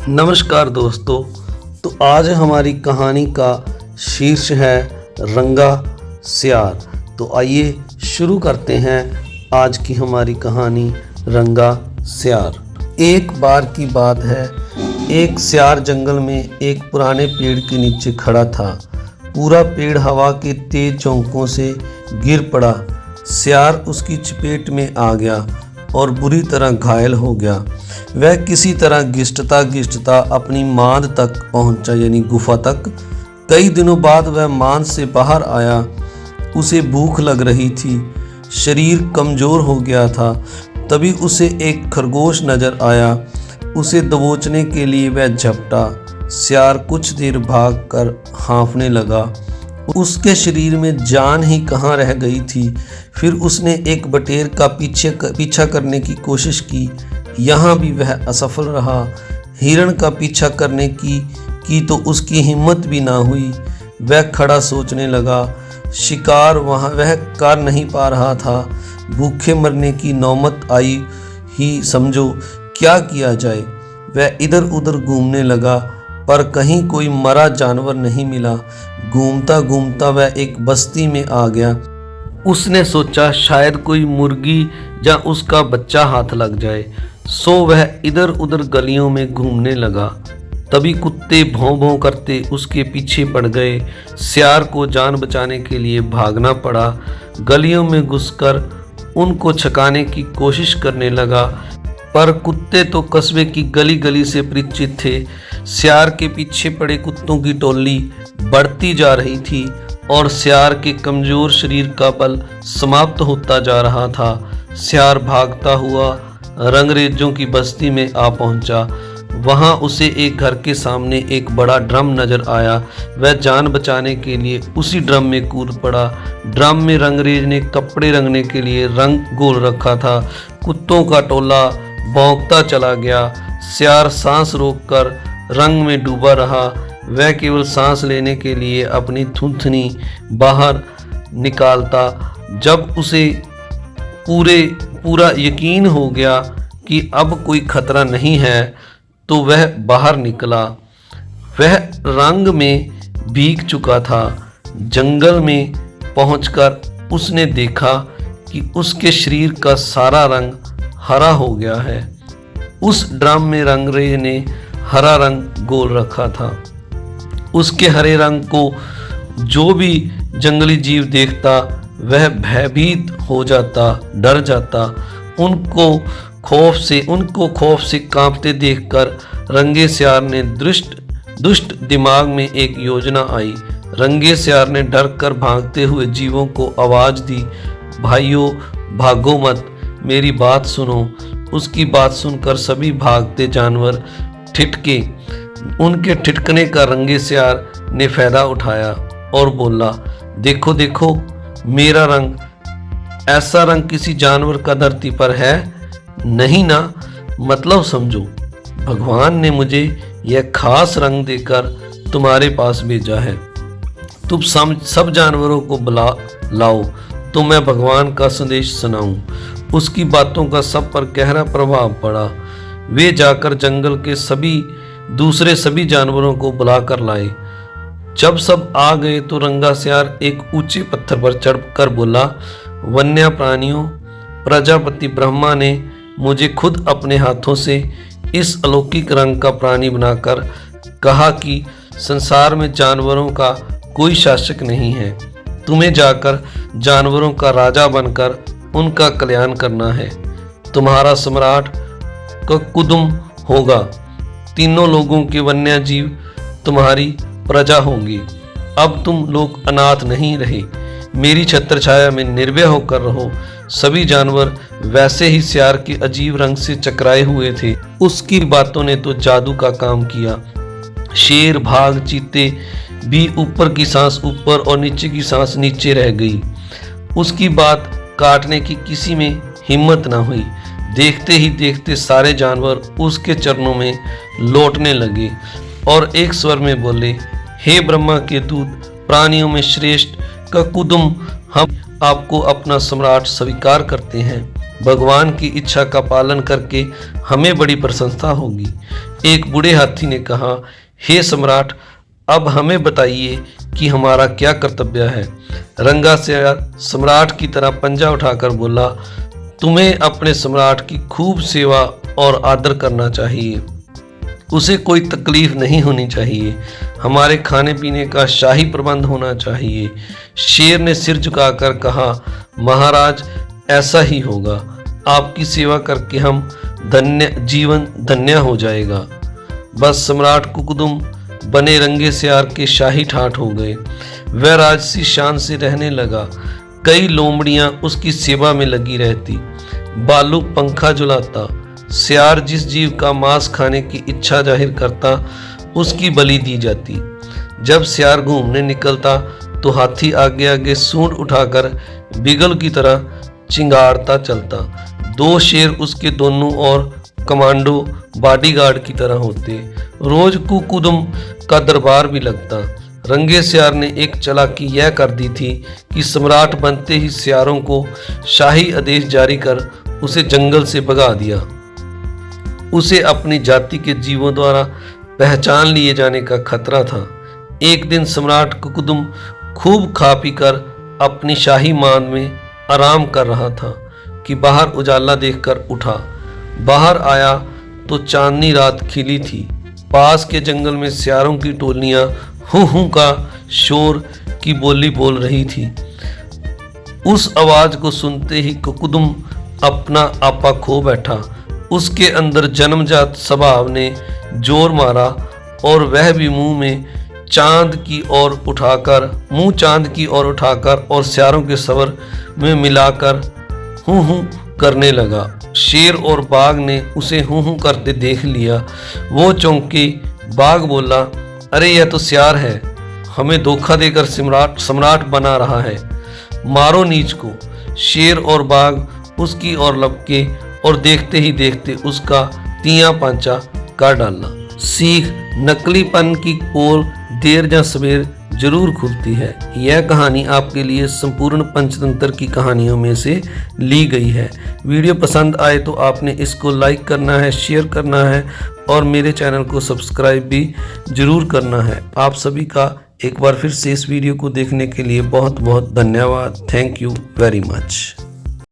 नमस्कार दोस्तों। तो आज हमारी कहानी का शीर्ष है रंगा सियार। तो आइए शुरू करते हैं आज की हमारी कहानी रंगा सियार। एक बार की बात है, एक सियार जंगल में एक पुराने पेड़ के नीचे खड़ा था। पूरा पेड़ हवा के तेज झोंकों से गिर पड़ा। सियार उसकी चपेट में आ गया और बुरी तरह घायल हो गया। वह किसी तरह घिसटता अपनी मांद तक पहुंचा, यानी गुफा तक। कई दिनों बाद वह मांद से बाहर आया। उसे भूख लग रही थी, शरीर कमज़ोर हो गया था। तभी उसे एक खरगोश नज़र आया। उसे दबोचने के लिए वह झपटा। सियार कुछ देर भाग कर हाँफने लगा। उसके शरीर में जान ही कहाँ रह गई थी। फिर उसने एक बटेर का पीछा करने की कोशिश की। यहाँ भी वह असफल रहा। हिरण का पीछा करने की तो उसकी हिम्मत भी ना हुई। वह खड़ा सोचने लगा। शिकार वह कर नहीं पा रहा था। भूखे मरने की नौबत आई ही समझो, क्या किया जाए। वह इधर उधर घूमने लगा, पर कहीं कोई मरा जानवर नहीं मिला। घूमता घूमता वह एक बस्ती में आ गया। उसने सोचा शायद कोई मुर्गी या उसका बच्चा हाथ लग जाए। सो वह इधर उधर गलियों में घूमने लगा। तभी कुत्ते भौं भौं करते उसके पीछे पड़ गए। सियार को जान बचाने के लिए भागना पड़ा। गलियों में घुसकर उनको छकाने की कोशिश करने लगा, पर कुत्ते तो कस्बे की गली गली से परिचित थे। सियार के पीछे पड़े कुत्तों की टोली बढ़ती जा रही थी और सियार के कमज़ोर शरीर का बल समाप्त होता जा रहा था। सियार भागता हुआ रंगरेजों की बस्ती में आ पहुंचा। वहां उसे एक घर के सामने एक बड़ा ड्रम नजर आया। वह जान बचाने के लिए उसी ड्रम में कूद पड़ा। ड्रम में रंगरेज ने कपड़े रंगने के लिए रंग घोल रखा था। कुत्तों का टोला भौंकता चला गया। सियार सांस रोककर रंग में डूबा रहा। वह केवल सांस लेने के लिए अपनी थूथनी बाहर निकालता। जब उसे पूरा यकीन हो गया कि अब कोई खतरा नहीं है, तो वह बाहर निकला। वह रंग में भीग चुका था। जंगल में पहुंचकर उसने देखा कि उसके शरीर का सारा रंग हरा हो गया है। उस ड्रम में रंगरेज ने हरा रंग घोल रखा था। उसके हरे रंग को जो भी जंगली जीव देखता वह भयभीत हो जाता, डर जाता। उनको खौफ से कांपते देखकर रंगे सियार ने दुष्ट दिमाग में एक योजना आई। रंगे सियार ने डर कर भागते हुए जीवों को आवाज दी, भाइयों भागो मत, मेरी बात सुनो। उसकी बात सुनकर सभी भागते जानवर ठिठके। उनके ठिठकने का रंगे सियार ने फायदा उठाया और बोला, देखो देखो मेरा रंग, ऐसा रंग किसी जानवर का धरती पर है नहीं ना। मतलब समझो, भगवान ने मुझे यह खास रंग देकर तुम्हारे पास भेजा है। तुम सब जानवरों को बुला लाओ तो मैं भगवान का संदेश सुनाऊं। उसकी बातों का सब पर गहरा प्रभाव पड़ा। वे जाकर जंगल के दूसरे सभी जानवरों को बुलाकर लाए। जब सब आ गए तो रंगा सियार एक ऊंचे पत्थर पर चढ़कर बोला, वन्य प्राणियों, प्रजापति ब्रह्मा ने मुझे खुद अपने हाथों से इस अलौकिक रंग का प्राणी बनाकर कहा कि संसार में जानवरों का कोई शासक नहीं है। तुम्हें जाकर जानवरों का राजा बनकर उनका कल्याण करना है। तुम्हारा सम्राट ककुदुम होगा। तीनों लोगों के वन्य जीव तुम्हारी प्रजा होंगी। अब तुम लोग अनाथ नहीं रहे। मेरी छत्र छाया में निर्भय होकर रहो। सभी जानवर वैसे ही सियार के अजीब रंग से चकराए हुए थे। उसकी बातों ने तो जादू का काम किया। शेर, भाग, चीते भी ऊपर की सांस ऊपर और नीचे की सांस नीचे रह गई। उसकी बात काटने की किसी में हिम्मत ना हुई। देखते ही देखते सारे जानवर उसके चरणों में लौटने लगे और एक स्वर में बोले, हे ब्रह्मा के दूत, प्राणियों में श्रेष्ठ ककुदुम, हम आपको अपना सम्राट स्वीकार करते हैं। भगवान की इच्छा का पालन करके हमें बड़ी प्रसन्नता होगी। एक बूढ़े हाथी ने कहा, हे सम्राट, अब हमें बताइए कि हमारा क्या कर्तव्य है। रंगा सियार सम्राट की तरह पंजा उठाकर बोला, तुम्हें अपने सम्राट की खूब सेवा और आदर करना चाहिए। उसे कोई तकलीफ नहीं होनी चाहिए। हमारे खाने पीने का शाही प्रबंध होना चाहिए। शेर ने सिर झुकाकर कहा, महाराज, ऐसा ही होगा। आपकी सेवा करके हम जीवन धन्य हो जाएगा। बस सम्राट कुकुदुम बने रंगे सियार के शाही ठाठ हो गए। वह राजसी शान से रहने लगा। कई लोमड़ियां उसकी सेवा में लगी रहती। बालू पंखा झुलाता। सियार जिस जीव का मांस खाने की इच्छा जाहिर करता, उसकी बलि दी जाती। जब सियार घूमने निकलता तो हाथी आगे आगे सूंड उठाकर बिगल की तरह चिंगारता चलता। दो शेर उसके दोनों ओर कमांडो बॉडीगार्ड की तरह होते। रोज कुकुदुम का दरबार भी लगता। रंगे सियार ने एक चालाकी यह कर दी थी कि सम्राट बनते ही सियारों को शाही आदेश जारी कर उसे जंगल से भगा दिया। उसे अपनी जाति के जीवों द्वारा पहचान लिए जाने का खतरा था। एक दिन सम्राट कुकुदुम खूब खा पी कर अपनी शाही मान में आराम कर रहा था कि बाहर उजाला देखकर उठा। बाहर आया तो चांदनी रात खिली थी। पास के जंगल में सियारों की टोलियां हूं हूं का शोर की बोली बोल रही थी। उस आवाज को सुनते ही कुकुदुम अपना आपा खो बैठा। उसके अंदर जन्मजात स्वभाव ने जोर मारा और वह भी मुंह चांद की ओर उठाकर और सियारों के स्वर में मिलाकर हूं हूं करने लगा। शेर और बाघ ने उसे हूं हूं करते देख लिया। वो चौंके। बाघ बोला, अरे यह तो सियार है, हमें धोखा देकर सम्राट बना रहा है, मारो नीच को। शेर और बाघ उसकी ओर लपके और देखते ही देखते उसका तियां पांचा कर डाला। सीख, नकलीपन की पोल देर या सवेर जरूर खुलती है। यह कहानी आपके लिए संपूर्ण पंचतंत्र की कहानियों में से ली गई है। वीडियो पसंद आए तो आपने इसको लाइक करना है, शेयर करना है और मेरे चैनल को सब्सक्राइब भी जरूर करना है। आप सभी का एक बार फिर से इस वीडियो को देखने के लिए बहुत बहुत धन्यवाद। Thank you very much.